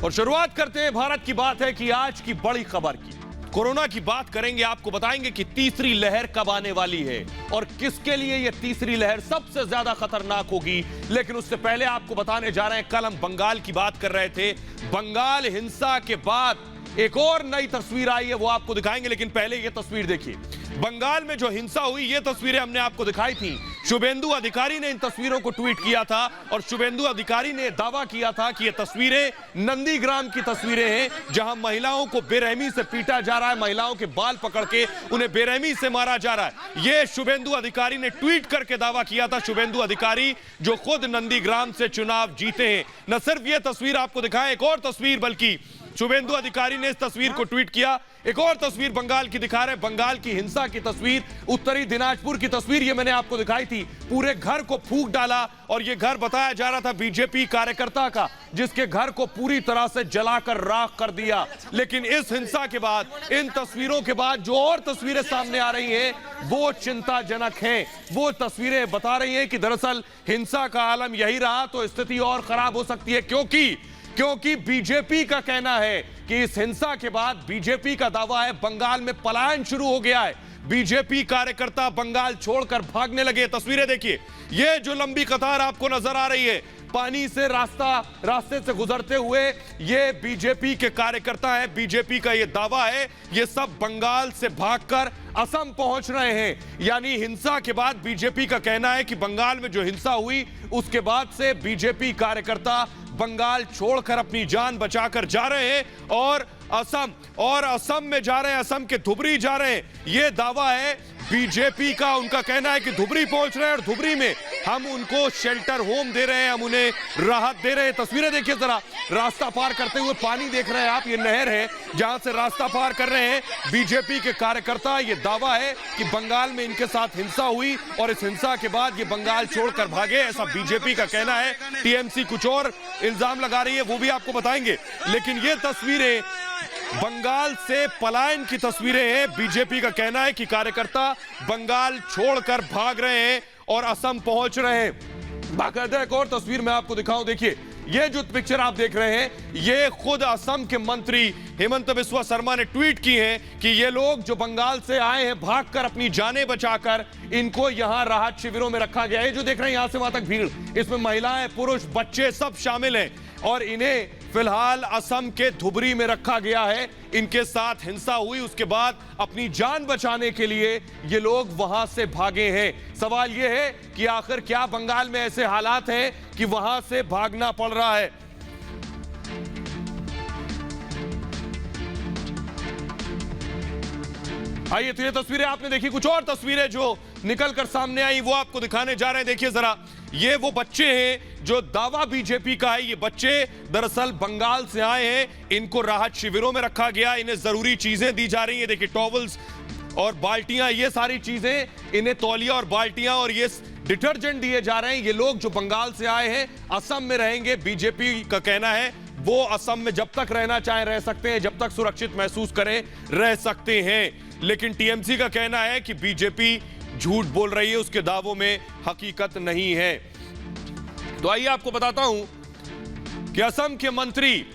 और शुरुआत करते हैं भारत की बात है कि आज की बड़ी खबर की। कोरोना की बात करेंगे, आपको बताएंगे कि तीसरी लहर कब आने वाली है और किसके लिए यह तीसरी लहर सबसे ज्यादा खतरनाक होगी। लेकिन उससे पहले आपको बताने जा रहे हैं, कल हम बंगाल की बात कर रहे थे। बंगाल हिंसा के बाद एक और नई तस्वीर आई है, वो आपको दिखाएंगे। लेकिन पहले यह तस्वीर देखिए, बंगाल में जो हिंसा हुई, ये तस्वीरें हमने आपको दिखाई थी। शुभेंदु अधिकारी ने इन तस्वीरों को ट्वीट किया था और शुभेंदु अधिकारी ने दावा किया था कि ये तस्वीरें नंदीग्राम की तस्वीरें हैं, जहां महिलाओं को बेरहमी से पीटा जा रहा है, महिलाओं के बाल पकड़ के उन्हें बेरहमी से मारा जा रहा है। ये शुभेंदु अधिकारी ने ट्वीट करके दावा किया था। शुभेंदु अधिकारी जो खुद नंदीग्राम से चुनाव जीते हैं। न सिर्फ ये तस्वीर आपको दिखाएं, एक और तस्वीर, बल्कि शुभेंदु अधिकारी ने इस तस्वीर को ट्वीट किया। एक और तस्वीर बंगाल की दिखा रहे, बंगाल की हिंसा की तस्वीर, उत्तरी दिनाजपुर की तस्वीर, ये मैंने आपको दिखाई थी। पूरे घर को फूंक डाला और ये घर बताया जा रहा था बीजेपी कार्यकर्ता का, जिसके घर को पूरी तरह से जलाकर राख कर दिया। लेकिन इस हिंसा के बाद, इन तस्वीरों के बाद जो और तस्वीरें सामने आ रही हैं, वो चिंताजनक हैं। वो तस्वीरें बता रही हैं कि दरअसल हिंसा का आलम यही रहा तो स्थिति और खराब हो सकती है, क्योंकि बीजेपी का कहना है कि इस हिंसा के बाद, बीजेपी का दावा है, बंगाल में पलायन शुरू हो गया है। बीजेपी कार्यकर्ता बंगाल छोड़कर भागने लगे। तस्वीरें देखिए, ये जो लंबी कतार आपको नजर आ रही है, पानी से रास्ते से गुजरते हुए ये बीजेपी के कार्यकर्ता हैं। बीजेपी का ये दावा है, ये सब बंगाल से भागकर असम पहुंच रहे हैं। यानी हिंसा के बाद बीजेपी का कहना है कि बंगाल में जो हिंसा हुई, उसके बाद से बीजेपी कार्यकर्ता बंगाल छोड़कर अपनी जान बचाकर जा रहे हैं और असम में जा रहे हैं, असम के धुबरी जा रहे हैं। यह दावा है बीजेपी का। उनका कहना है कि धुबरी पहुंच रहे हैं और धुबरी में हम उनको शेल्टर होम दे रहे हैं, हम उन्हें राहत दे रहे हैं। तस्वीरें देखिए जरा, रास्ता पार करते हुए पानी देख रहे हैं आप, ये नहर है जहां से रास्ता पार कर रहे हैं बीजेपी के कार्यकर्ता। ये दावा है कि बंगाल में इनके साथ हिंसा हुई और इस हिंसा के बाद ये बंगाल छोड़कर भागे, ऐसा बीजेपी का कहना है। टीएमसी कुछ और इल्जाम लगा रही है, वो भी आपको बताएंगे। लेकिन ये तस्वीरें बंगाल से पलायन की तस्वीरें हैं। बीजेपी का कहना है कि कार्यकर्ता बंगाल छोड़कर भाग रहे हैं और असम पहुंच रहे हैं। बाकायदा एक और तस्वीर मैं आपको दिखाऊं, देखिए, ये जो पिक्चर आप देख रहे हैं, ये खुद असम के मंत्री हेमंत बिस्वा शर्मा ने ट्वीट की है कि ये लोग जो बंगाल से आए हैं भागकर अपनी जानें बचाकर, इनको यहां राहत शिविरों में रखा गया है। जो देख रहे हैं यहां से वहां तक भीड़, इसमें महिलाएं, पुरुष, बच्चे सब शामिल हैं और इन्हें फिलहाल असम के धुबरी में रखा गया है। इनके साथ हिंसा हुई, उसके बाद अपनी जान बचाने के लिए ये लोग वहां से भागे हैं। सवाल ये है कि आखिर क्या बंगाल में ऐसे हालात हैं कि वहां से भागना पड़ रहा है। आइए, तो ये तस्वीरें आपने देखी, कुछ और तस्वीरें जो निकलकर सामने आई वो आपको दिखाने जा रहे हैं। देखिए जरा, ये वो बच्चे हैं जो दावा बीजेपी का है। ये बच्चे दरअसल बंगाल से आए हैं, इनको राहत शिविरों में रखा गया, इन्हें जरूरी चीजें दी जा रही हैं। देखिए, टॉवल्स और बाल्टियां, ये सारी चीजें, इन्हें तौलिया और बाल्टियां और ये डिटर्जेंट दिए जा रहे हैं। ये लोग जो बंगाल से आए हैं असम में रहेंगे। बीजेपी का कहना है वो असम में जब तक रहना चाहें रह सकते हैं, जब तक सुरक्षित महसूस करें रह सकते हैं। लेकिन टीएमसी का कहना है कि बीजेपी झूठ बोल रही है, उसके दावों में हकीकत नहीं है। तो आइए आपको बताता हूं कि असम के मंत्री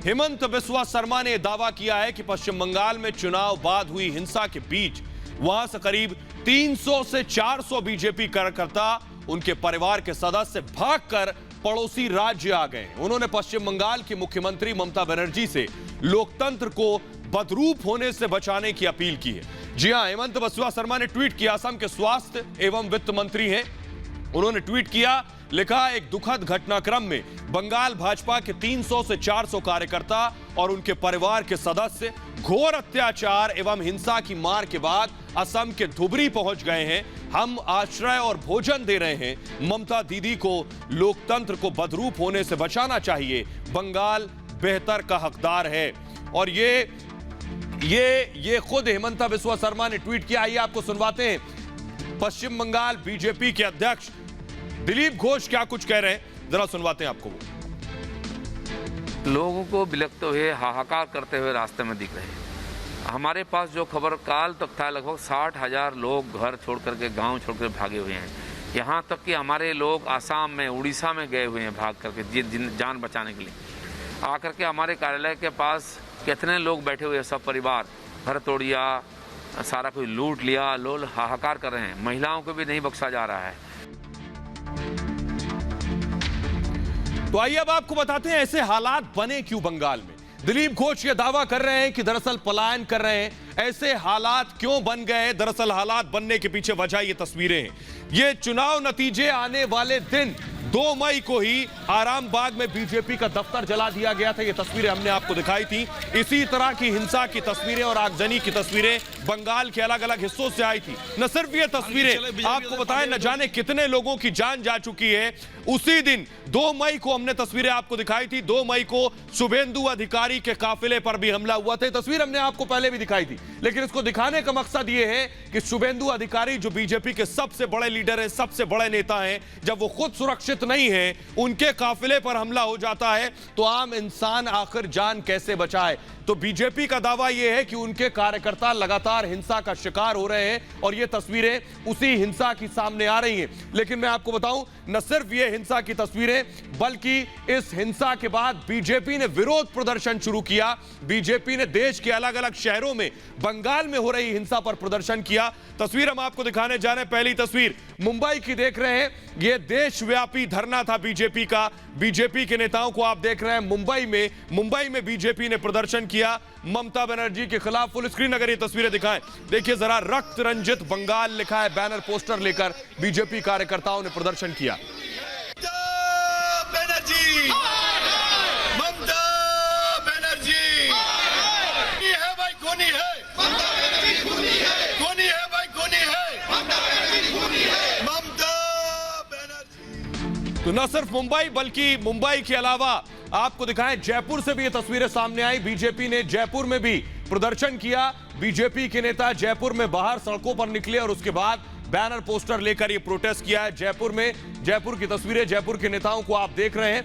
हेमंत बिस्वा शर्मा ने दावा किया है कि पश्चिम बंगाल में चुनाव बाद हुई हिंसा के बीच वहां से करीब 300 से 400 बीजेपी कार्यकर्ता, उनके परिवार के सदस्य भागकर पड़ोसी राज्य आ गए। उन्होंने पश्चिम बंगाल की मुख्यमंत्री ममता बनर्जी से लोकतंत्र को बदरूप होने से बचाने की अपील की है। जी हां, हेमंत बिस्वा शर्मा ने ट्वीट किया, असम के स्वास्थ्य एवं वित्त मंत्री हैं। उन्होंने ट्वीट किया, लिखा, एक दुखद घटनाक्रम में बंगाल भाजपा के 300 से 400 कार्यकर्ता और उनके परिवार के सदस्य घोर अत्याचार एवं हिंसा की मार के बाद असम के धुबरी पहुंच गए हैं। हम आश्रय और भोजन दे रहे हैं। ममता दीदी को लोकतंत्र को बदरूप होने से बचाना चाहिए। बंगाल बेहतर का हकदार है। और ये खुद हेमंत बिस्वा शर्मा ने ट्वीट किया। आइए आपको सुनवाते हैं पश्चिम बंगाल बीजेपी के अध्यक्ष दिलीप घोष क्या कुछ कह रहे हैं, जरा सुनवाते हैं आपको। लोगों को बिलखते हुए, हाहाकार करते हुए रास्ते में दिख रहे हैं। हमारे पास जो खबर काल तक था, लगभग 60,000 लोग घर छोड़ करके, गांव छोड़ कर भागे हुए हैं। यहाँ तक कि हमारे लोग आसाम में, उड़ीसा में गए हुए हैं भाग करके जान बचाने के लिए। आकर के हमारे कार्यालय के पास कितने लोग बैठे हुए हैं, सब परिवार, घर तोड़िया, सारा कोई लूट लिया, लोग हाहाकार कर रहे हैं। महिलाओं को भी नहीं बख्शा जा रहा है। तो आइए अब आपको बताते हैं ऐसे हालात बने क्यों बंगाल में। दिलीप घोष ये दावा कर रहे हैं कि दरअसल पलायन कर रहे हैं। ऐसे हालात क्यों बन गए? दरअसल हालात बनने के पीछे वजह ये तस्वीरें हैं। ये चुनाव नतीजे आने वाले दिन 2 मई को ही आरामबाग में बीजेपी का दफ्तर जला दिया गया था। ये तस्वीरें हमने आपको दिखाई थी। इसी तरह की हिंसा की तस्वीरें और आगजनी की तस्वीरें बंगाल के अलग अलग हिस्सों से आई थी। न सिर्फ ये तस्वीरें, आपको बताएं न जाने कितने लोगों की जान जा चुकी है। उसी दिन 2 मई को हमने तस्वीरें आपको दिखाई थी। 2 मई को शुभेंदु अधिकारी के काफिले पर भी हमला हुआ था। तस्वीर हमने आपको पहले भी दिखाई थी, लेकिन इसको दिखाने का मकसद ये है कि शुभेंदु अधिकारी जो बीजेपी के सबसे बड़े लीडर हैं, सबसे बड़े नेता हैं, जब वो खुद सुरक्षित नहीं है, उनके काफिले पर हमला हो जाता है, तो आम इंसान आखिर जान कैसे बचाए? तो बीजेपी का दावा यह है कि उनके कार्यकर्ता लगातार हिंसा का शिकार हो रहे हैं और ये तस्वीरें उसी हिंसा की सामने आ रही हैं। लेकिन मैं आपको बताऊं, न सिर्फ ये हिंसा की तस्वीरें, बल्कि इस हिंसा के बाद बीजेपी ने विरोध प्रदर्शन शुरू किया। बीजेपी ने देश के अलग अलग शहरों में बंगाल में हो रही हिंसा पर प्रदर्शन किया। तस्वीर हम आपको दिखाने जा रहे हैं। पहली तस्वीर मुंबई की देख रहे हैं। यह देशव्यापी धरना था बीजेपी का। बीजेपी के नेताओं को आप देख रहे हैं मुंबई में बीजेपी ने प्रदर्शन किया ममता बनर्जी के खिलाफ। फुल स्क्रीन अगर ये तस्वीरें दिखाएं, देखिए जरा, रक्त रंजित बंगाल लिखा है बैनर पोस्टर लेकर बीजेपी कार्यकर्ताओं ने प्रदर्शन किया। तो न सिर्फ मुंबई, बल्कि मुंबई के अलावा आपको दिखाएं जयपुर से भी ये तस्वीरें सामने आई। बीजेपी ने जयपुर में भी प्रदर्शन किया। बीजेपी के नेता जयपुर में बाहर सड़कों पर निकले और उसके बाद बैनर पोस्टर लेकर ये प्रोटेस्ट किया है। जयपुर की तस्वीरें, जयपुर के नेताओं को आप देख रहे हैं।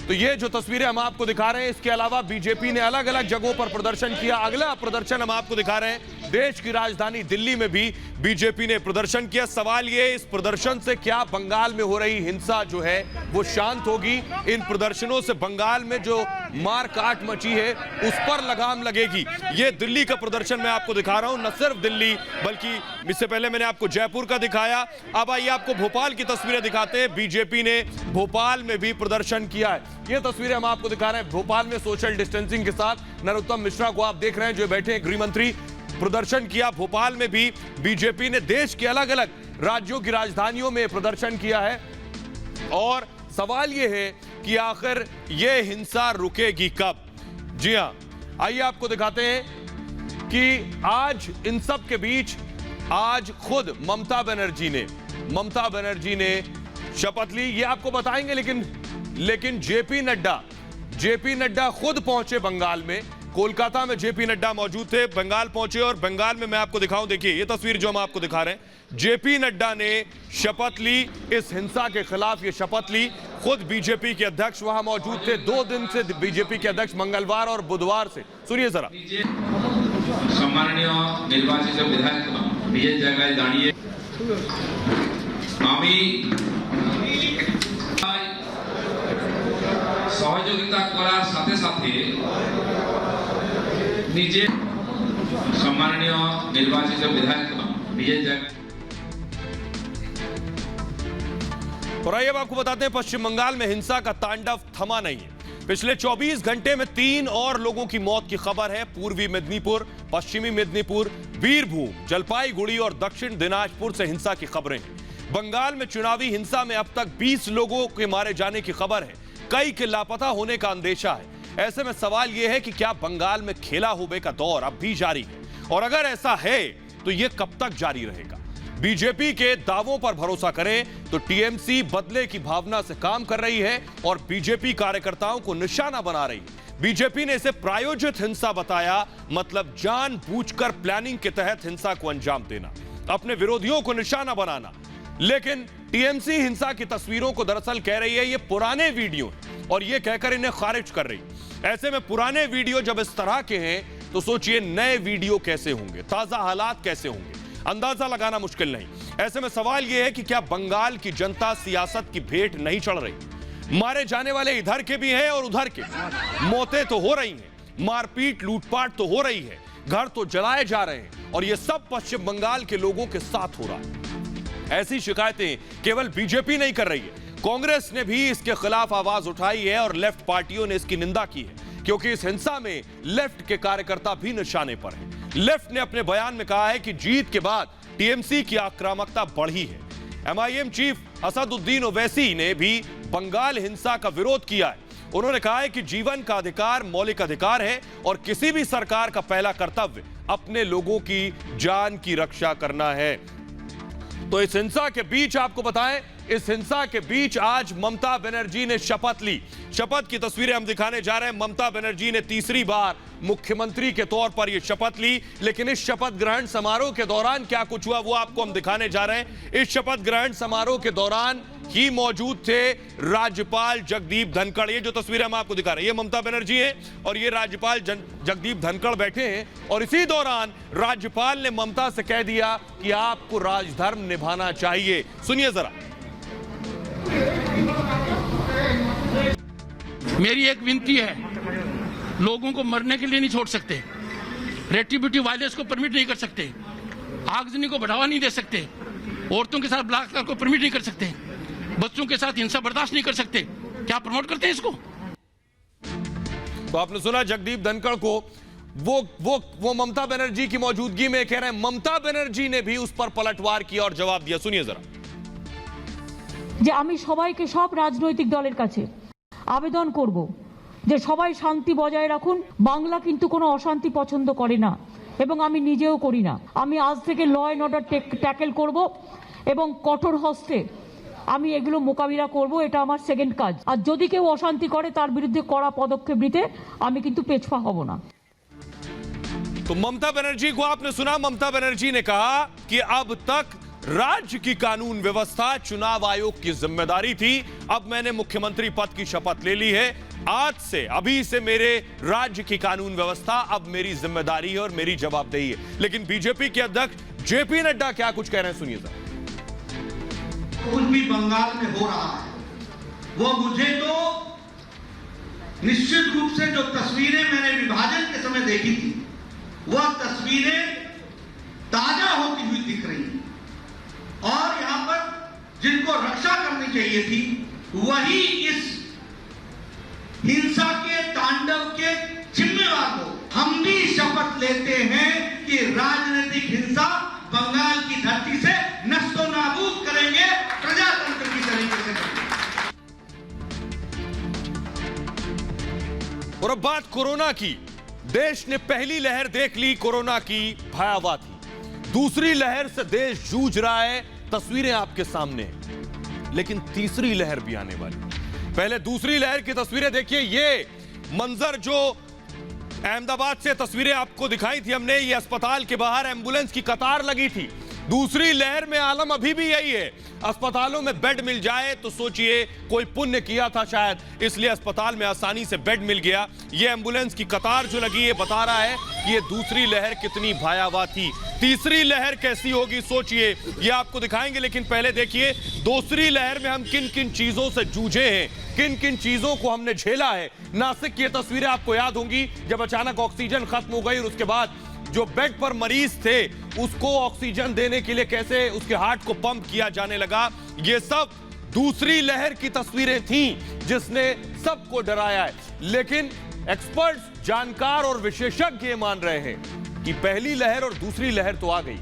तो ये जो तस्वीरें हम आपको दिखा रहे हैं, इसके अलावा बीजेपी ने अलग अलग जगहों पर प्रदर्शन किया। अगला प्रदर्शन हम आपको दिखा रहे हैं, देश की राजधानी दिल्ली में भी बीजेपी ने प्रदर्शन किया। सवाल ये, इस प्रदर्शन से क्या बंगाल में हो रही हिंसा जो है वो शांत होगी? इन प्रदर्शनों से बंगाल में जो मार काट मची है उस पर लगाम लगेगी? ये दिल्ली का प्रदर्शन मैं आपको दिखा रहा हूं। न सिर्फ दिल्ली, बल्कि इससे पहले मैंने आपको जयपुर का दिखाया। अब आइए आपको भोपाल की तस्वीरें दिखाते हैं। बीजेपी ने भोपाल में भी प्रदर्शन किया है। ये तस्वीरें हम आपको दिखा रहे हैं भोपाल में सोशल डिस्टेंसिंग के साथ। नरोत्तम मिश्रा को आप देख रहे हैं जो बैठे हैं, गृह मंत्री। प्रदर्शन किया भोपाल में भी बीजेपी ने। देश के अलग अलग राज्यों की राजधानियों में प्रदर्शन किया है। और सवाल यह है कि आखिर यह हिंसा रुकेगी कब? जी हां, आइए आपको दिखाते हैं कि आज इन सब के बीच आज खुद ममता बनर्जी ने शपथ ली। ये आपको बताएंगे, लेकिन जेपी नड्डा खुद पहुंचे बंगाल में। कोलकाता में जेपी नड्डा मौजूद थे, बंगाल पहुंचे और बंगाल में मैं आपको दिखाऊं, देखिए ये तस्वीर जो हम आपको दिखा रहे हैं। जेपी नड्डा ने शपथ ली, इस हिंसा के खिलाफ ये शपथ ली। खुद बीजेपी के अध्यक्ष वहां मौजूद थे। 2 दिन से बीजेपी के अध्यक्ष मंगलवार और बुधवार से। सुनिए जरा। सम्माननीय निर्वाचित विधायक নিজের জায়গায় দাঁড়িয়ে আমি সহযোগিতা করার সাথে সাথে নিজে সম্মাননীয় নির্বাচিত বিধায়ক নিজের জায়গায়। और आइए अब आपको बताते हैं, पश्चिम बंगाल में हिंसा का तांडव थमा नहीं है। पिछले 24 घंटे में 3 और लोगों की मौत की खबर है। पूर्वी मेदिनीपुर, पश्चिमी मेदिनीपुर, बीरभूम, जलपाईगुड़ी और दक्षिण दिनाजपुर से हिंसा की खबरें हैं। बंगाल में चुनावी हिंसा में अब तक 20 लोगों के मारे जाने की खबर है। कई के लापता होने का अंदेशा है। ऐसे में सवाल यह है कि क्या बंगाल में खेला हुबे का दौर अब भी जारी है? और अगर ऐसा है तो यह कब तक जारी रहेगा? बीजेपी के दावों पर भरोसा करें तो टीएमसी बदले की भावना से काम कर रही है और बीजेपी कार्यकर्ताओं को निशाना बना रही है। बीजेपी ने इसे प्रायोजित हिंसा बताया, मतलब जानबूझकर प्लानिंग के तहत हिंसा को अंजाम देना, अपने विरोधियों को निशाना बनाना। लेकिन टीएमसी हिंसा की तस्वीरों को दरअसल कह रही है ये पुराने वीडियो हैं और ये कहकर इन्हें खारिज कर रही। ऐसे में पुराने वीडियो जब इस तरह के हैं तो सोचिए नए वीडियो कैसे होंगे, ताजा हालात कैसे होंगे, अंदाजा लगाना मुश्किल नहीं। ऐसे में सवाल यह है कि क्या बंगाल की जनता सियासत की भेंट नहीं चढ़ रही? मारे जाने वाले इधर के भी हैं और उधर के भी। मौतें तो हो रही हैं, मारपीट लूटपाट तो हो रही है, घर तो जलाए जा रहे हैं और यह सब पश्चिम बंगाल के लोगों के साथ हो रहा है। ऐसी शिकायतें केवल बीजेपी नहीं कर रही है, कांग्रेस ने भी इसके खिलाफ आवाज उठाई है और लेफ्ट पार्टियों ने इसकी निंदा की है, क्योंकि इस हिंसा में लेफ्ट के कार्यकर्ता भी निशाने पर हैं। लेफ्ट ने अपने बयान में कहा है कि जीत के बाद टीएमसी की आक्रामकता बढ़ी है। एमआईएम चीफ असदुद्दीन ओवैसी ने भी बंगाल हिंसा का विरोध किया है। उन्होंने कहा है कि जीवन का अधिकार मौलिक अधिकार है और किसी भी सरकार का पहला कर्तव्य अपने लोगों की जान की रक्षा करना है। तो इस हिंसा के बीच आपको बताएं, इस हिंसा के बीच आज ममता बनर्जी ने शपथ ली। शपथ की तस्वीरें हम दिखाने जा रहे हैं। ममता बनर्जी ने तीसरी बार मुख्यमंत्री के तौर पर यह शपथ ली, लेकिन इस शपथ ग्रहण समारोह के दौरान क्या कुछ हुआ वो आपको हम दिखाने जा रहे हैं। इस शपथ ग्रहण समारोह के दौरान ही मौजूद थे राज्यपाल जगदीप धनखड़। ये जो तस्वीरें हम आपको दिखा रहे हैं, ये ममता बनर्जी है और ये राज्यपाल जगदीप धनखड़ बैठे हैं और इसी दौरान राज्यपाल ने ममता से कह दिया कि आपको राजधर्म निभाना चाहिए। सुनिए जरा। मेरी एक विनती है, लोगों को मरने के लिए नहीं छोड़ सकते, रेट्रिब्यूटिव वायलेंस को परमिट नहीं कर सकते, आगजनी को बढ़ावा नहीं दे सकते, औरतों के साथ बलात्कार को परमिट नहीं कर सकते, बच्चों के साथ हिंसा बर्दाश्त नहीं कर सकते। क्या प्रमोट करते हैं इसको? तो आपने सुना जगदीप धनखड़ को, वो ममता बनर्जी की मौजूदगी में कह रहे हैं। ममता बनर्जी ने भी उस पर पलटवार किया और जवाब दिया। सुनिए जरा। যে আমি সবাইকে সব রাজনৈতিক দলের কাছে আবেদন করব যে সবাই শান্তি বজায় রাখুন। বাংলা কিন্তু কোনো অশান্তি পছন্দ করে না এবং আমি নিজেও করি না। আমি আজ থেকে ল অ্যান্ড অর্ডার ট্যাকেল করব এবং কঠোর হস্তে আমি এগুলো মোকাবিলা করব। এটা আমার সেকেন্ড কাজ। আর যদি কেউ অশান্তি করে তার বিরুদ্ধে কড়া পদক্ষেপ নিতে আমি কিন্তু পেছপা হব না। तो ममता बनर्जी को आपने सुना। ममता बनर्जी ने कहा कि अब तक राज्य की कानून व्यवस्था चुनाव आयोग की जिम्मेदारी थी, अब मैंने मुख्यमंत्री पद की शपथ ले ली है। आज से अभी से मेरे राज्य की कानून व्यवस्था अब मेरी जिम्मेदारी है और मेरी जवाबदेही है। लेकिन बीजेपी के अध्यक्ष जेपी नड्डा क्या कुछ कह रहे हैं, सुनिए जरा। कुछ भी बंगाल में हो रहा है वो मुझे तो निश्चित रूप से जो तस्वीरें मैंने विभाजन के समय देखी थी वह तस्वीरें ताजा होती हुई दिख रही हैं और यहां पर जिनको रक्षा करनी चाहिए थी वही इस हिंसा के तांडव के जिम्मेवार लोग। हम भी शपथ लेते हैं कि राजनीतिक हिंसा बंगाल की धरती से नस्तो नाबूद करेंगे, प्रजातंत्र की तरीके से करेंगे। और अब बात कोरोना की। देश ने पहली लहर देख ली, कोरोना की भयावह थी। दूसरी लहर से देश जूझ रहा है, तस्वीरें आपके सामने हैं। लेकिन तीसरी लहर भी आने वाली। पहले दूसरी लहर की तस्वीरें देखिए। ये मंजर जो अहमदाबाद से तस्वीरें आपको दिखाई थी हमने, ये अस्पताल के बाहर एम्बुलेंस की कतार लगी थी। दूसरी लहर में आलम अभी भी यही है, अस्पतालों में बेड मिल जाए तो सोचिए कोई पुण्य किया था शायद, इसलिए अस्पताल में आसानी से बेड मिल गया। ये एम्बुलेंस की कतार जो लगी है बता रहा है कि ये दूसरी लहर कितनी भयावह थी। तीसरी लहर कैसी होगी सोचिए, ये आपको दिखाएंगे। लेकिन पहले देखिए दूसरी लहर में हम किन किन चीजों से जूझे हैं, किन किन चीजों को हमने झेला है। नासिक की तस्वीरें आपको याद होंगी, जब अचानक ऑक्सीजन खत्म हो गई और उसके बाद जो बेड पर मरीज थे उसको ऑक्सीजन देने के लिए कैसे उसके हार्ट को पंप किया जाने लगा। ये सब दूसरी लहर की तस्वीरें थीं जिसने सबको डराया है। लेकिन एक्सपर्ट्स, जानकार और विशेषज्ञ ये मान रहे हैं कि पहली लहर और दूसरी लहर तो आ गई,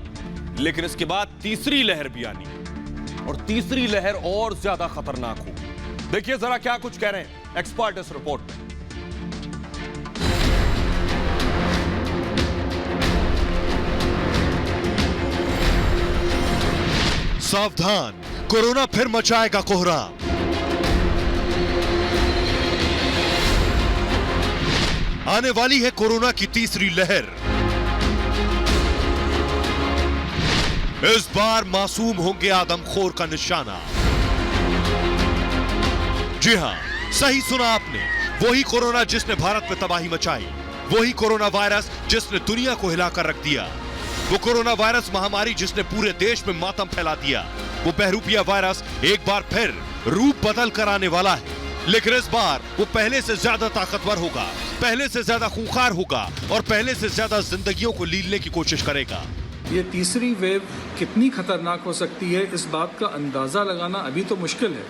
लेकिन इसके बाद तीसरी लहर भी आनी है और तीसरी लहर और ज्यादा खतरनाक होगी। देखिए जरा क्या कुछ कह रहे हैं एक्सपर्ट इस रिपोर्ट में। सावधान, कोरोना फिर मचाएगा कोहराम। आने वाली है कोरोना की तीसरी लहर। इस बार मासूम होंगे आदमखोर का निशाना। जी हां, सही सुना आपने, वही कोरोना जिसने भारत में तबाही मचाई, वही कोरोना वायरस जिसने दुनिया को हिलाकर रख दिया, वो कोरोना वायरस महामारी जिसने पूरे देश में मातम फैला दिया, वो बहरूपिया वायरस एक बार फिर रूप बदल कर आने वाला है। लेकिन इस बार वो पहले से ज्यादा ताकतवर होगा, पहले से ज्यादा खूंखार होगा और पहले से ज्यादा जिंदगियों को लीलने की कोशिश करेगा। ये तीसरी वेव कितनी खतरनाक हो सकती है, इस बात का अंदाज़ा लगाना अभी तो मुश्किल है,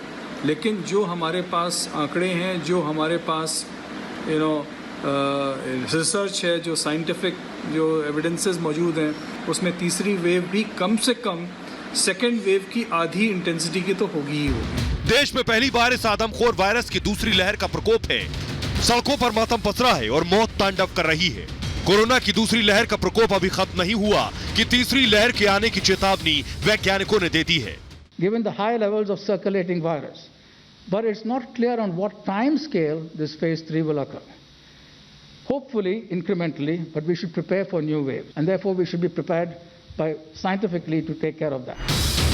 लेकिन जो हमारे पास आंकड़े हैं, जो हमारे पास रिसर्च है, जो साइंटिफिक जो एविडेंसेस मौजूद हैं, उसमें तीसरी वेव भी कम से कम सेकेंड वेव की आधी इंटेंसिटी की तो होगी ही होगी। देश में पहली बार इस आदमखोर वायरस की दूसरी लहर का प्रकोप है। सड़कों पर मातम पसरा है और मौत तांडव कर रही है। कोरोना की दूसरी लहर का प्रकोप अभी खत्म नहीं हुआ कि तीसरी लहर के आने की चेतावनी वैज्ञानिकों ने दे दी है। Given the high levels of circulating virus, but it's not clear on what time scale this phase 3 will occur. Hopefully, incrementally, but we should prepare for new wave, and therefore we should be prepared by scientifically to take care of that.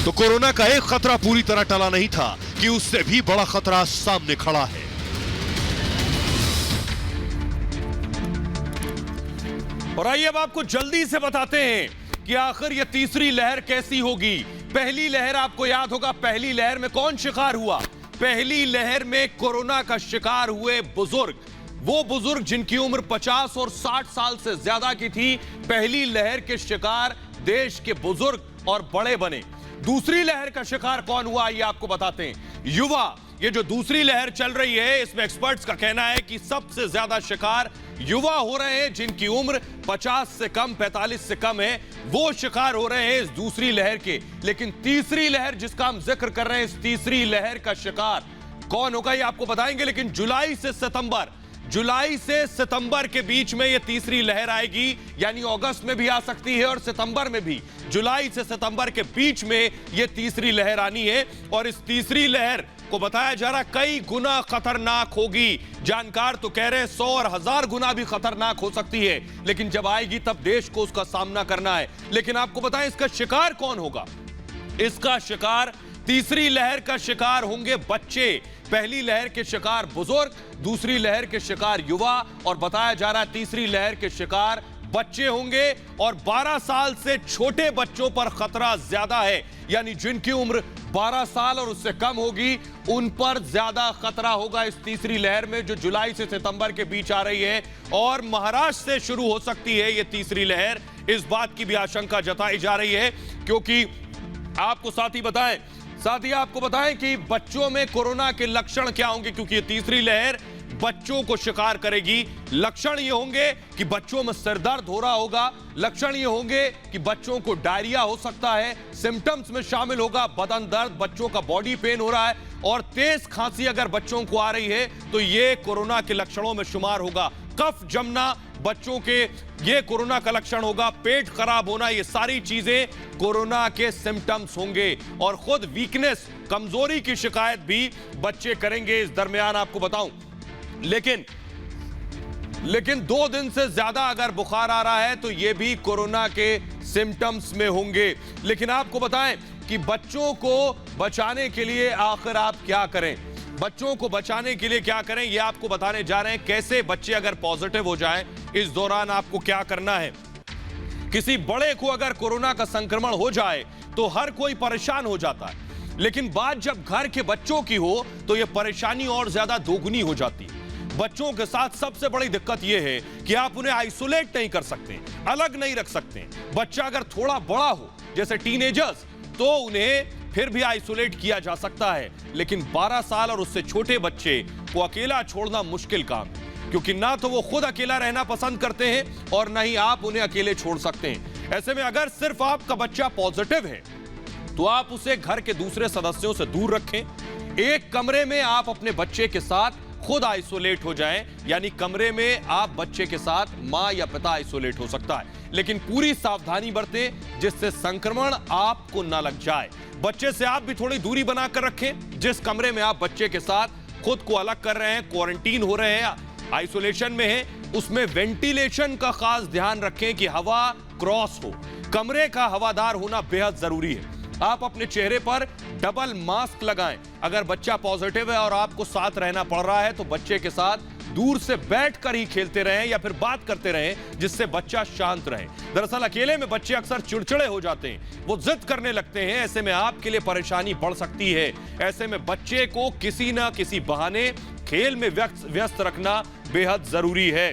तो corona का एक खतरा पूरी तरह टला नहीं था कि उससे भी बड़ा खतरा सामने खड़ा है। और आइए अब आपको जल्दी से बताते हैं कि आखिर ये तीसरी लहर कैसी होगी। पहली लहर आपको याद होगा, पहली लहर में कौन शिकार हुआ? पहली लहर में कोरोना का शिकार हुए बुजुर्ग, वो बुजुर्ग जिनकी उम्र 50 और 60 साल से ज्यादा की थी। पहली लहर के शिकार देश के बुजुर्ग और बड़े बने। दूसरी लहर का शिकार कौन हुआ, आइए आपको बताते हैं। युवा। ये जो दूसरी लहर चल रही है, इसमें एक्सपर्ट्स का कहना है कि सबसे ज्यादा शिकार युवा हो रहे हैं, जिनकी उम्र 50 से कम, 45 से कम है, वो शिकार हो रहे हैं इस दूसरी लहर के। लेकिन तीसरी लहर जिसका हम जिक्र कर रहे हैं, इस तीसरी लहर का शिकार कौन होगा ये आपको बताएंगे। लेकिन जुलाई से सितंबर के बीच में ये तीसरी लहर आएगी, यानी अगस्त में भी आ सकती है और सितंबर में भी। जुलाई से सितंबर के बीच में ये तीसरी लहर आनी है और इस तीसरी लहर को बताया जा रहा कई गुना खतरनाक होगी। जानकार तो कह रहे हैं 100 और 1000 गुना भी खतरनाक हो सकती है, लेकिन जब आएगी तब देश को उसका सामना करना है। लेकिन आपको बताएं इसका शिकार कौन होगा। इसका शिकार, तीसरी लहर का शिकार होंगे बच्चे। पहली लहर के शिकार बुजुर्ग, दूसरी लहर के शिकार युवा, और बताया जा रहा है तीसरी लहर के शिकार बच्चे होंगे। और 12 साल से छोटे बच्चों पर खतरा ज्यादा है, यानी जिनकी उम्र 12 साल और उससे कम होगी, उन पर ज्यादा खतरा होगा इस तीसरी लहर में, जो जुलाई से सितंबर के बीच आ रही है। और महाराष्ट्र से शुरू हो सकती है यह तीसरी लहर, इस बात की भी आशंका जताई जा रही है। क्योंकि आपको साथ ही आपको बताएं कि बच्चों में कोरोना के लक्षण क्या होंगे, क्योंकि ये तीसरी लहर बच्चों को शिकार करेगी। लक्षण ये होंगे कि बच्चों में सिर दर्द हो रहा होगा, लक्षण ये होंगे कि बच्चों को डायरिया हो सकता है, सिम्टम्स में शामिल होगा बदन दर्द, बच्चों का बॉडी पेन हो रहा है, और तेज खांसी अगर बच्चों को आ रही है तो ये कोरोना के लक्षणों में शुमार होगा। कफ जमना बच्चों के ये कोरोना का लक्षण होगा, पेट खराब होना, ये सारी चीजें कोरोना के सिम्टम्स होंगे। और खुद वीकनेस, कमजोरी की शिकायत भी बच्चे करेंगे इस दरमियान, आपको बताऊं। लेकिन 2 दिन से ज्यादा अगर बुखार आ रहा है तो ये भी कोरोना के सिम्टम्स में होंगे। लेकिन आपको बताएं कि बच्चों को बचाने के लिए आखिर आप क्या करें, बच्चों को बचाने के लिए क्या करें, ये आपको बताने जा रहे हैं। कैसे बच्चे अगर पॉजिटिव हो जाएं, इस दौरान आपको क्या करना है। किसी बड़े को अगर कोरोना का संक्रमण हो जाए तो हर कोई परेशान हो जाता है, लेकिन बात जब घर के बच्चों की हो तो यह परेशानी और ज्यादा दोगुनी हो जाती है। बच्चों के साथ सबसे बड़ी दिक्कत यह है कि आप उन्हें आइसोलेट नहीं कर सकते, अलग नहीं रख सकते। बच्चा अगर थोड़ा बड़ा हो, जैसे टीनेजर्स, तो उन्हें फिर भी आइसोलेट किया जा सकता है, लेकिन 12 साल और उससे छोटे बच्चे को अकेला छोड़ना मुश्किल काम है, क्योंकि ना तो वो खुद अकेला रहना पसंद करते हैं और ना ही आप उन्हें अकेले छोड़ सकते हैं। ऐसे में अगर सिर्फ आपका बच्चा पॉजिटिव है तो आप उसे घर के दूसरे सदस्यों से दूर रखें। एक कमरे में आप अपने बच्चे के साथ खुद आइसोलेट हो जाएं, यानी कमरे में आप बच्चे के साथ मां या पिता आइसोलेट हो सकता है, लेकिन पूरी सावधानी बरतें जिससे संक्रमण आपको ना लग जाए। बच्चे से आप भी थोड़ी दूरी बनाकर रखें। जिस कमरे में आप बच्चे के साथ खुद को अलग कर रहे हैं, क्वारंटीन हो रहे हैं, आइसोलेशन में हैं, उसमें वेंटिलेशन का खास ध्यान रखें कि हवा क्रॉस हो। कमरे का हवादार होना बेहद जरूरी है। आप अपने चेहरे पर डबल मास्क लगाएं। अगर बच्चा पॉजिटिव है और आपको साथ रहना पड़ रहा है तो बच्चे के साथ दूर से बैठकर ही खेलते रहें या फिर बात करते रहें जिससे बच्चा शांत रहे। दरअसल अकेले में बच्चे अक्सर चिड़चिड़े हो जाते हैं, वो जिद करने लगते हैं। ऐसे में आपके लिए परेशानी बढ़ सकती है। ऐसे में बच्चे को किसी ना किसी बहाने खेल में व्यस्त रखना बेहद जरूरी है।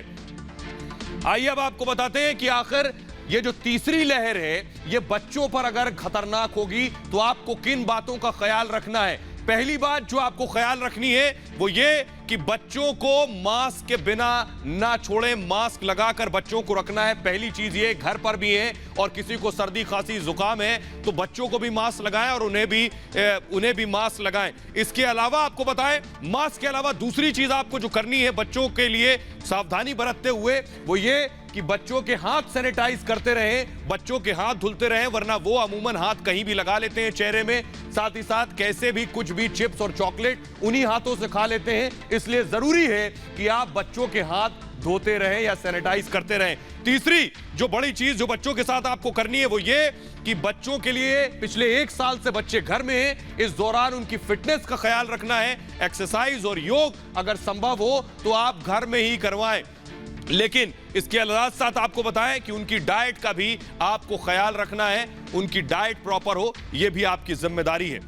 आइए अब आपको बताते हैं कि आखिर ये जो तीसरी लहर है ये बच्चों पर अगर खतरनाक होगी तो आपको किन बातों का ख्याल रखना है। पहली बात जो आपको ख्याल रखनी है वो ये कि बच्चों को मास्क के बिना ना छोड़ें, मास्क लगाकर बच्चों को रखना है। पहली चीज ये, घर पर भी है और किसी को सर्दी खांसी जुकाम है तो बच्चों को भी मास्क लगाएं और उन्हें भी मास्क लगाएं। इसके अलावा आपको बताएं, मास्क के अलावा दूसरी चीज आपको जो करनी है बच्चों के लिए सावधानी बरतते हुए वो ये कि बच्चों के हाथ सैनिटाइज करते रहें, बच्चों के हाथ धुलते रहें, वरना वो अमूमन हाथ कहीं भी लगा लेते हैं चेहरे में। साथ ही साथ कैसे भी कुछ भी चिप्स और चॉकलेट उन्हीं हाथों से खा लेते हैं, इसलिए जरूरी है कि आप बच्चों के हाथ धोते रहें या सैनिटाइज करते रहें। तीसरी जो बड़ी चीज जो बच्चों के साथ आपको करनी है वो ये कि बच्चों के लिए पिछले 1 साल से बच्चे घर में हैं, इस दौरान उनकी फिटनेस का ख्याल रखना है। एक्सरसाइज और योग अगर संभव हो तो आप घर में ही करवाएं, लेकिन इसके साथ आपको बताएं कि उनकी डाइट का भी आपको ख्याल रखना है, उनकी डाइट प्रॉपर हो, यह भी आपकी जिम्मेदारी है।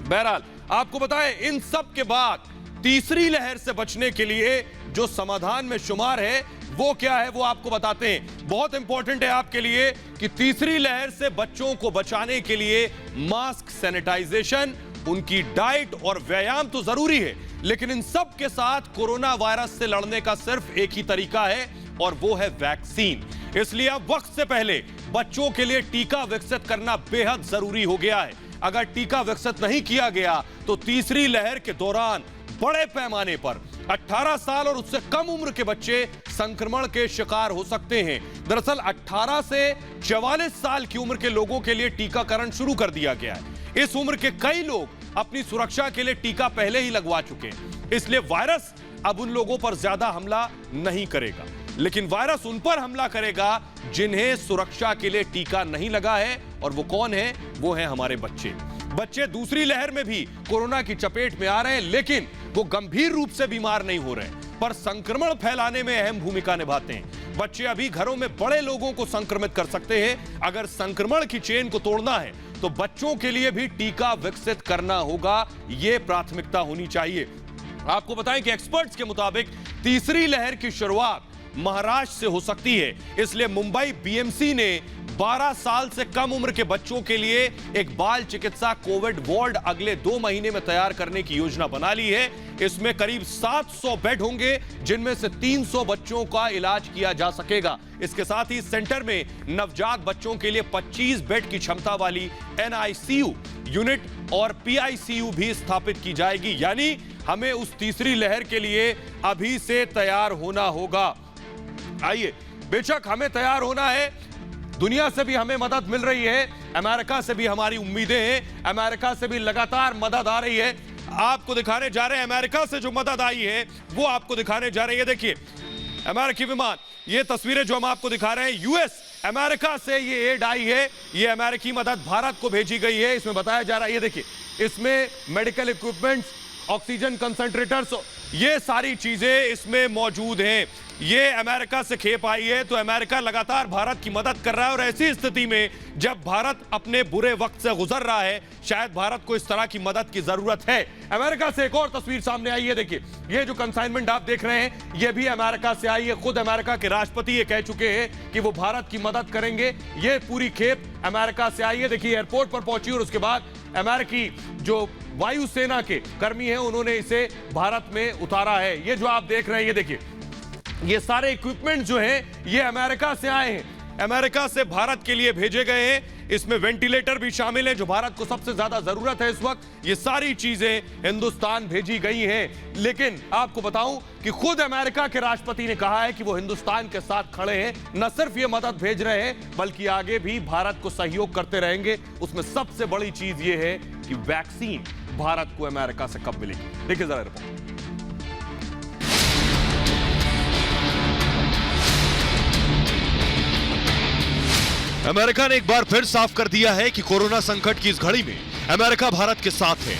बहरहाल आपको बताएं, इन सब के बाद तीसरी लहर से बचने के लिए जो समाधान में शुमार है वो क्या है वो आपको बताते हैं। बहुत इंपॉर्टेंट है आपके लिए कि तीसरी लहर से बच्चों को बचाने के लिए मास्क, सैनिटाइजेशन, उनकी डाइट और व्यायाम तो जरूरी है, लेकिन इन सब के साथ कोरोना वायरस से लड़ने का सिर्फ एक ही तरीका है और वो है वैक्सीन। इसलिए अब वक्त से पहले बच्चों के लिए टीका विकसित करना बेहद जरूरी हो गया है। अगर टीका विकसित नहीं किया गया तो तीसरी लहर के दौरान बड़े पैमाने पर 18 साल और उससे कम उम्र के बच्चे संक्रमण के शिकार हो सकते हैं। दरअसल 18 से 44 साल की उम्र के लोगों के लिए टीकाकरण शुरू कर दिया गया है। इस उम्र के कई लोग अपनी सुरक्षा के लिए टीका पहले ही लगवा चुके हैं, इसलिए वायरस अब उन लोगों पर ज्यादा हमला नहीं करेगा, लेकिन वायरस उन पर हमला करेगा जिन्हें सुरक्षा के लिए टीका नहीं लगा है। और वो कौन है? वो है हमारे बच्चे। बच्चे दूसरी लहर में भी कोरोना की चपेट में आ रहे हैं, लेकिन वो गंभीर रूप से बीमार नहीं हो रहे हैं, पर संक्रमण फैलाने में अहम भूमिका निभाते हैं। बच्चे अभी घरों में बड़े लोगों को संक्रमित कर सकते हैं। अगर संक्रमण की चेन को तोड़ना है तो बच्चों के लिए भी टीका विकसित करना होगा, यह प्राथमिकता होनी चाहिए। आपको बताएं कि एक्सपर्ट्स के मुताबिक तीसरी लहर की शुरुआत महाराष्ट्र से हो सकती है, इसलिए मुंबई बीएमसी ने 12 साल से कम उम्र के बच्चों के लिए एक बाल चिकित्सा कोविड वार्ड अगले 2 महीने में तैयार करने की योजना बना ली है। इसमें करीब 700 बेड होंगे, जिनमें से 300 बच्चों का इलाज किया जा सकेगा। इसके साथ ही सेंटर में नवजात बच्चों के लिए 25 बेड की क्षमता वाली NICU यूनिट और PICU भी स्थापित की जाएगी। यानी हमें उस तीसरी लहर के लिए अभी से तैयार होना होगा। आइए, बेशक हमें तैयार होना है, दुनिया से भी हमें मदद मिल रही है, अमेरिका से भी हमारी उम्मीदें हैं, अमेरिका से भी लगातार मदद आ रही है। आपको दिखाने जा रहे हैं अमेरिका से जो मदद आई है वो आपको दिखाने जा रही है। देखिए अमेरिकी विमान, ये तस्वीरें जो हम आपको दिखा रहे हैं, यूएस अमेरिका से ये एड आई है, ये अमेरिकी मदद भारत को भेजी गई है। इसमें बताया जा रहा है, ये देखिए, इसमें मेडिकल इक्विपमेंट्स, ऑक्सीजन कंसंट्रेटर्स, ये सारी चीजें इसमें मौजूद हैं। ये अमेरिका से खेप आई है, तो अमेरिका लगातार भारत की मदद कर रहा है। और ऐसी स्थिति में जब भारत अपने बुरे वक्त से गुजर रहा है, शायद भारत को इस तरह की मदद की जरूरत है। अमेरिका से एक और तस्वीर सामने आई है, देखिए, ये जो कंसाइनमेंट आप देख रहे हैं ये भी अमेरिका से आई है। खुद अमेरिका के राष्ट्रपति ये कह चुके हैं कि वो भारत की मदद करेंगे। ये पूरी खेप अमेरिका से आई है। देखिए, एयरपोर्ट पर पहुंची और उसके बाद अमेरिकी जो वायुसेना के कर्मी हैं उन्होंने इसे भारत में उतारा है। ये जो आप देख रहे हैं, ये देखिए, ये सारे इक्विपमेंट जो हैं ये अमेरिका से आए हैं, अमेरिका से भारत के लिए भेजे गए हैं। इसमें वेंटिलेटर भी शामिल है जो भारत को सबसे ज्यादा जरूरत है इस वक्त। ये सारी चीजें हिंदुस्तान भेजी गई हैं। लेकिन आपको बताऊं कि खुद अमेरिका के राष्ट्रपति ने कहा है कि वो हिंदुस्तान के साथ खड़े हैं, न सिर्फ ये मदद भेज रहे हैं बल्कि आगे भी भारत को सहयोग करते रहेंगे। उसमें सबसे बड़ी चीज ये है कि वैक्सीन भारत को अमेरिका से कब मिलेगी। देखिए जरा रिपोर्ट। अमेरिका ने एक बार फिर साफ कर दिया है कि कोरोना संकट की इस घड़ी में अमेरिका भारत के साथ है।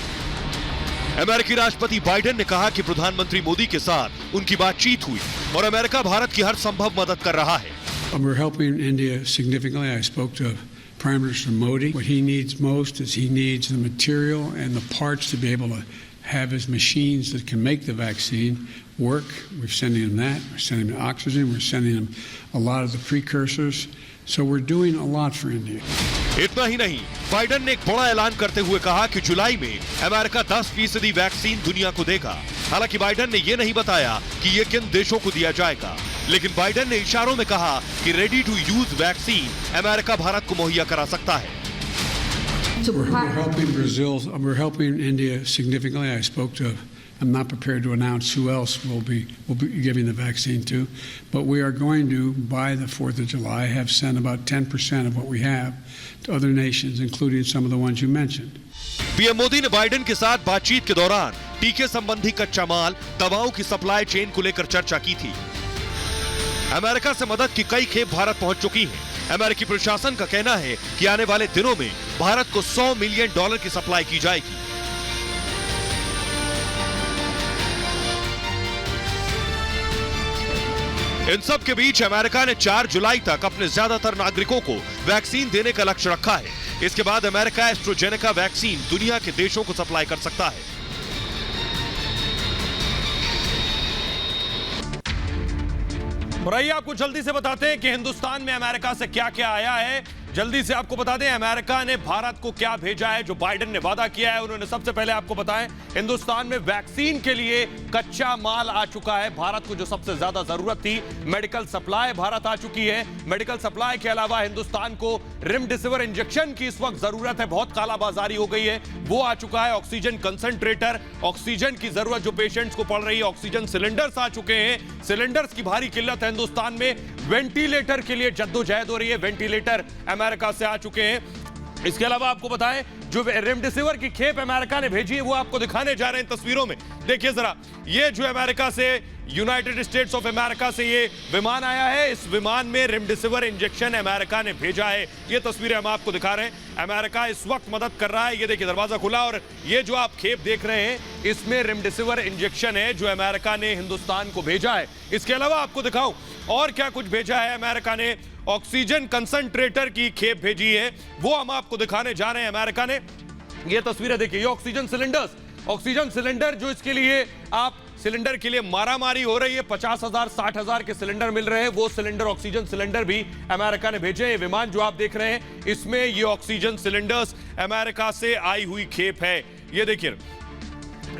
अमेरिकी राष्ट्रपति बाइडेन ने कहा कि प्रधानमंत्री मोदी के साथ उनकी बातचीत हुई और अमेरिका भारत की हर संभव मदद कर रहा है। We're helping India significantly. I spoke to Prime Minister Modi. What he needs most is he needs the material and the parts to be able to have his machines that can make the vaccine work. We're sending him that. We're sending him oxygen. We're sending him a lot of the precursors. So we're doing a lot for India. इतना ही नहीं, Biden ने एक बड़ा ऐलान करते हुए कहा कि जुलाई में अमेरिका 10% वैक्सीन दुनिया को देगा। हालांकि बाइडेन ने यह नहीं बताया कि ये किन देशों को दिया जाएगा, लेकिन बाइडेन ने इशारों में कहा कि ready to use vaccine America भारत को मुहैया करा सकता है। We're helping Brazil. We're helping India significantly. I spoke to. I'm not prepared to announce who else we'll be giving the vaccine to, but we are going to, by the 4th of July, have sent about 10% of what we have to other nations, including some of the ones you mentioned. PM Modi ने Biden के साथ बातचीत के दौरान टीके संबंधी कच्चा माल, दवाओं की सप्लाई चेन को लेकर चर्चा की थी। अमेरिका से मदद की कई खेप भारत पहुंच चुकी हैं। अमेरिकी प्रशासन का कहना है कि आने वाले दिनों में भारत को $100 मिलियन की सप्लाई की जाएगी। इन सब के बीच अमेरिका ने 4 जुलाई तक अपने ज्यादातर नागरिकों को वैक्सीन देने का लक्ष्य रखा है। इसके बाद अमेरिका एस्ट्राजेनेका वैक्सीन दुनिया के देशों को सप्लाई कर सकता है। और आइए आपको जल्दी से बताते हैं कि हिंदुस्तान में अमेरिका से क्या क्या आया है। जल्दी से आपको बता दें अमेरिका ने भारत को क्या भेजा है, जो बाइडेन ने वादा किया है। उन्होंने सबसे पहले आपको बताएं, हिंदुस्तान में वैक्सीन के लिए कच्चा माल आ चुका है। भारत को जो सबसे ज्यादा जरूरत थी, मेडिकल सप्लाई भारत आ चुकी है। मेडिकल सप्लाई के अलावा हिंदुस्तान को रेमडेसिविर इंजेक्शन की इस वक्त जरूरत है, बहुत कालाबाजारी हो गई है, वो आ चुका है। ऑक्सीजन कंसंट्रेटर, ऑक्सीजन की जरूरत जो पेशेंट्स को पड़ रही है, ऑक्सीजन सिलेंडर्स आ चुके हैं। सिलेंडर्स की भारी किल्लत है हिंदुस्तान में। वेंटिलेटर के लिए जद्दोजहद हो रही है, वेंटिलेटर अमेरिका से आ चुके हैं। इसके अलावा आपको बताएं, जो रेमडेसिविर की खेप अमेरिका ने भेजी है वो आपको दिखाने जा रहे हैं तस्वीरों में। देखिए जरा, ये जो अमेरिका से, यूनाइटेड स्टेट्स ऑफ अमेरिका से ये विमान आया है। इस विमान में रेमडेसिविर इंजेक्शन अमेरिका ने भेजा है। ये तस्वीरें हम आपको दिखा रहे हैं। अमेरिका इस वक्त मदद कर रहा है। ये देखिए, दरवाजा खुला और ये जो आप खेप देख रहे हैं, इसमें रेमडेसिविर इंजेक्शन है जो अमेरिका ने हिंदुस्तान को भेजा है। इसके अलावा आपको दिखाऊं और क्या कुछ भेजा है। अमेरिका ने ऑक्सीजन कंसंट्रेटर की खेप भेजी है, वो हम आपको दिखाने जा रहे हैं। अमेरिका ने ये तस्वीरें देखिए, ये ऑक्सीजन सिलेंडर्स, ऑक्सीजन सिलेंडर जो इसके लिए आप सिलेंडर के लिए मारामारी हो रही है, 50,000 60,000 के सिलेंडर मिल रहे हैं, वो सिलेंडर, ऑक्सीजन सिलेंडर भी अमेरिका ने भेजे। ये विमान जो आप देख रहे हैं, इसमें ये ऑक्सीजन सिलेंडर्स अमेरिका से आई हुई खेप है, ये देखिए।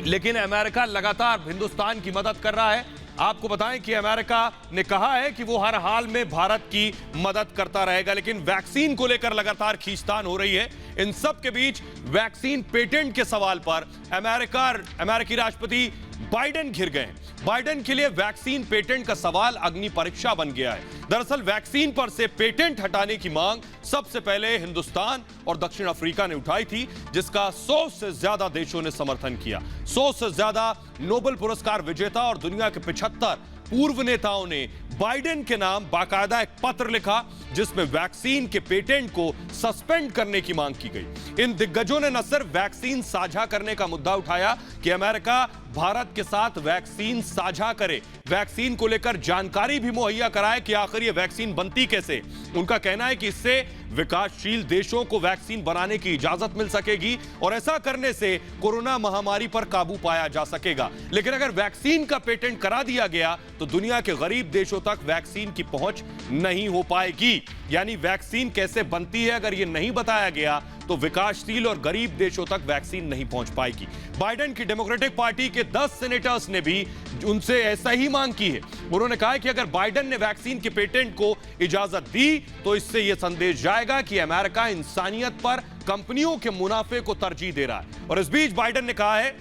लेकिन अमेरिका लगातार हिंदुस्तान की मदद कर रहा है। आपको बताएं कि अमेरिका ने कहा है कि वो हर हाल में भारत की मदद करता रहेगा, लेकिन वैक्सीन को लेकर लगातार खींचतान हो रही है। इन सब के बीच वैक्सीन पेटेंट के सवाल पर अमेरिकी राष्ट्रपति बाइडेन घिर गए। बाइडेन के लिए वैक्सीन पेटेंट का सवाल अग्नि परीक्षा बन गया है। दरअसल वैक्सीन पर से पेटेंट हटाने की मांग सबसे पहले हिंदुस्तान और दक्षिण अफ्रीका ने उठाई थी, जिसका 100 से ज्यादा देशों ने समर्थन किया। 100 से ज्यादा नोबेल पुरस्कार विजेता और दुनिया के 75 पूर्व नेताओं ने बाइडेन के नाम बाकायदा एक पत्र लिखा, जिसमें वैक्सीन के पेटेंट को सस्पेंड करने की मांग की गई। इन दिग्गजों ने न सिर्फ वैक्सीन साझा करने का मुद्दा उठाया कि अमेरिका भारत के साथ वैक्सीन साझा करे, वैक्सीन को लेकर जानकारी भी मुहैया कराए कि आखिर ये वैक्सीन बनती कैसे। उनका कहना है कि इससे विकासशील देशों को वैक्सीन बनाने की इजाजत मिल सकेगी और ऐसा करने से कोरोना महामारी पर काबू पाया जा सकेगा। लेकिन अगर वैक्सीन का पेटेंट करा दिया गया तो दुनिया के गरीब देशों तक वैक्सीन की पहुंच नहीं हो पाएगी। यानी वैक्सीन कैसे बनती है अगर यह नहीं बताया गया तो विकासशील और गरीब देशों तक वैक्सीन नहीं पहुंच पाएगी। बाइडेन की डेमोक्रेटिक पार्टी के 10 सेनेटर्स ने भी उनसे ऐसा ही मांग की है। उन्होंने कहा कि अगर बाइडेन ने वैक्सीन के पेटेंट को इजाजत दी तो इससे यह संदेश जाएगा कि अमेरिका इंसानियत पर कंपनियों के मुनाफे को तरजीह दे रहा है। और इस बीच बाइडेन ने कहा है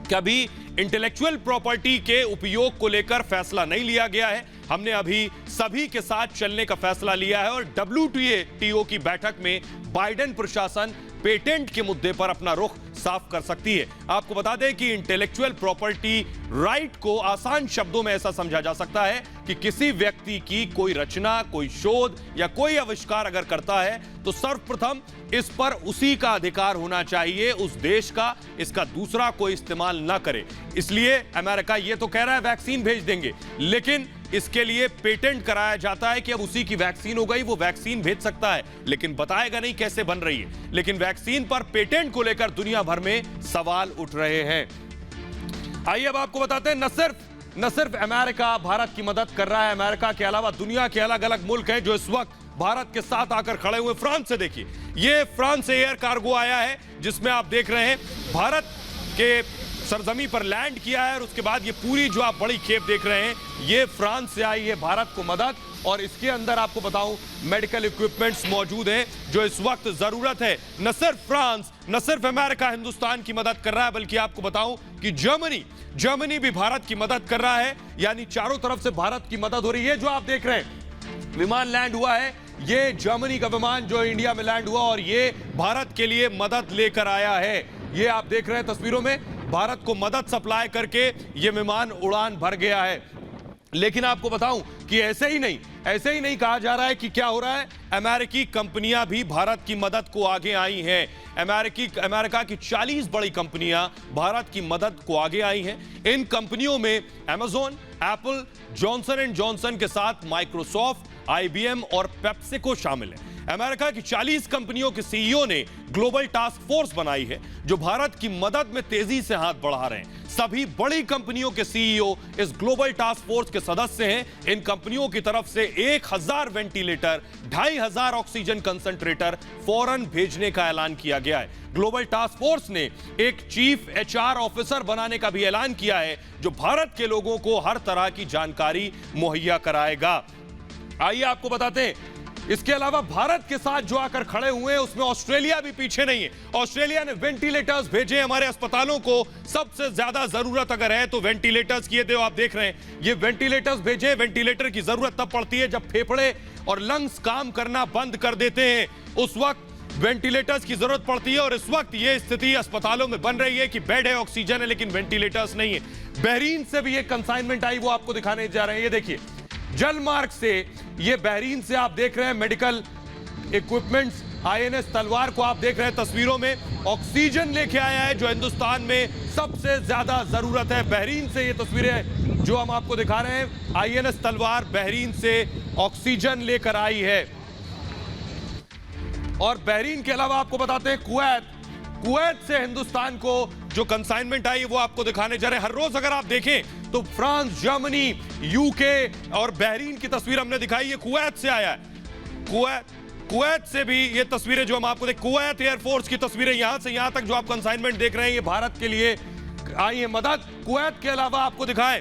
कि अभी इंटेलेक्चुअल प्रॉपर्टी के उपयोग को लेकर फैसला नहीं लिया गया है, हमने अभी सभी के साथ चलने का फैसला लिया है। और WTO की बैठक में बाइडेन प्रशासन पेटेंट के मुद्दे पर अपना रुख साफ कर सकती है। आपको बता दें कि इंटेलेक्चुअल प्रॉपर्टी राइट को आसान शब्दों में ऐसा समझा जा सकता है कि किसी व्यक्ति की कोई रचना, कोई शोध या कोई आविष्कार अगर करता है तो सर्वप्रथम इस पर उसी का अधिकार होना चाहिए, उस देश का, इसका दूसरा कोई इस्तेमाल ना करे। इसलिए अमेरिका ये तो कह रहा है वैक्सीन भेज देंगे, लेकिन इसके लिए पेटेंट कराया जाता है कि अब उसी की वैक्सीन हो गई, वो वैक्सीन भेज सकता है, लेकिन बताएगा नहीं कैसे बन रही है। लेकिन वैक्सीन पर पेटेंट को लेकर दुनिया भर में सवाल उठ रहे हैं। आइए अब आपको बताते हैं, न सिर्फ अमेरिका भारत की मदद कर रहा है, अमेरिका के अलावा दुनिया के अलग अलग मुल्क हैं जो इस वक्त भारत के साथ आकर खड़े हुए। फ्रांस से देखिए, ये फ्रांस से एयर कार्गो आया है जिसमें आप देख रहे हैं भारत के सरजमी पर लैंड किया है, और उसके बाद ये पूरी जो आप बड़ी खेप देख रहे हैं ये फ्रांस से आई है भारत को मदद। और इसके अंदर आपको बताऊं मेडिकल इक्विपमेंट्स मौजूद हैं जो इस वक्त जरूरत है। न सिर्फ फ्रांस, न सिर्फ अमेरिका हिंदुस्तान की मदद कर रहा है, बल्कि आपको बताऊं कि जर्मनी भी भारत की मदद कर रहा है। यानी चारों तरफ से भारत की मदद हो रही है। जो आप देख रहे हैं विमान लैंड हुआ है, ये जर्मनी का विमान जो इंडिया में लैंड हुआ और ये भारत के लिए मदद लेकर आया है। ये आप देख रहे हैं तस्वीरों में, भारत को मदद सप्लाई करके ये विमान उड़ान भर गया है। लेकिन आपको बताऊं कि ऐसे ही नहीं कहा जा रहा है कि क्या हो रहा है, अमेरिकी कंपनियां भी भारत की मदद को आगे आई हैं। अमेरिका की 40 बड़ी कंपनियां भारत की मदद को आगे आई हैं। इन कंपनियों में Amazon, Apple, Johnson and Johnson के साथ माइक्रोसॉफ्ट, IBM और पेप्सिको शामिल है। अमेरिका की 40 कंपनियों के सीईओ ने ग्लोबल टास्क फोर्स बनाई है जो भारत की मदद में तेजी से हाथ बढ़ा रहे हैं। सभी बड़ी कंपनियों के सीईओ इस ग्लोबल टास्क फोर्स के सदस्य हैं। इन कंपनियों की तरफ से 1000 वेंटिलेटर, 2500 ऑक्सीजन कंसंट्रेटर फौरन भेजने का ऐलान किया गया है। ग्लोबल टास्क फोर्स ने एक चीफ HR ऑफिसर बनाने का भी ऐलान किया है जो भारत के लोगों को हर तरह की जानकारी मुहैया कराएगा। आइए आपको बताते हैं, इसके अलावा भारत के साथ जो आकर खड़े हुए हैं उसमें ऑस्ट्रेलिया भी पीछे नहीं है। ऑस्ट्रेलिया ने वेंटिलेटर्स भेजे हमारे अस्पतालों को, सबसे ज्यादा जरूरत अगर है तो वेंटिलेटर्स की। ये आप देख रहे हैं, ये वेंटिलेटर्स भेजे। वेंटिलेटर की जरूरत तब पड़ती है जब फेफड़े और लंग्स काम करना बंद कर देते हैं, उस वक्त वेंटिलेटर्स की जरूरत पड़ती है। और इस वक्त ये स्थिति अस्पतालों में बन रही है कि बेड है, ऑक्सीजन है, लेकिन वेंटिलेटर्स नहीं है। बहरीन से भी एक कंसाइनमेंट आई, वो आपको दिखाने जा रहे हैं। ये देखिए, जल मार्ग से, ये बहरीन से आप देख रहे हैं मेडिकल इक्विपमेंट्स, INS तलवार को आप देख रहे हैं तस्वीरों में, ऑक्सीजन लेके आया है जो हिंदुस्तान में सबसे ज्यादा जरूरत है। बहरीन से ये तस्वीरें जो हम आपको दिखा रहे हैं, INS तलवार बहरीन से ऑक्सीजन लेकर आई है। और बहरीन के अलावा आपको बताते हैं कुवैत से हिंदुस्तान को जो कंसाइनमेंट आई वो आपको दिखाने जा रहे हैं। हर रोज अगर आप देखें तो फ्रांस, जर्मनी, UK और बहरीन की तस्वीर हमने दिखाई, ये कुवैत से आया है। कुवैत से भी ये तस्वीरें जो हम आपको कुवैत एयरफोर्स की तस्वीरें, यहां से यहां तक जो आप कंसाइनमेंट देख रहे हैं ये भारत के लिए आई है मदद। कुवैत के अलावा आपको दिखाएं,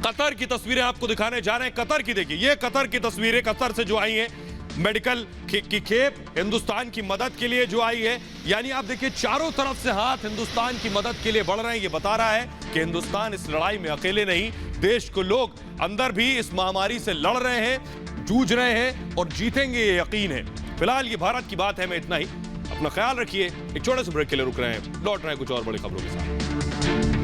कतर की तस्वीरें आपको दिखाने जा रहे हैं। कतर की देखिए, ये कतर की तस्वीरें, कतर से जो आई हैं मेडिकल की खेप हिंदुस्तान की मदद के लिए जो आई है। यानी आप देखिए चारों तरफ से हाथ हिंदुस्तान की मदद के लिए बढ़ रहे हैं। ये बता रहा है कि हिंदुस्तान इस लड़ाई में अकेले नहीं, देश को लोग अंदर भी इस महामारी से लड़ रहे हैं, जूझ रहे हैं और जीतेंगे, ये यकीन है। फिलहाल ये भारत की बात है में इतना ही। अपना ख्याल रखिए। एक छोटे से ब्रेक के लिए रुक रहे हैं, लौट रहे हैं कुछ और बड़ी खबरों के साथ।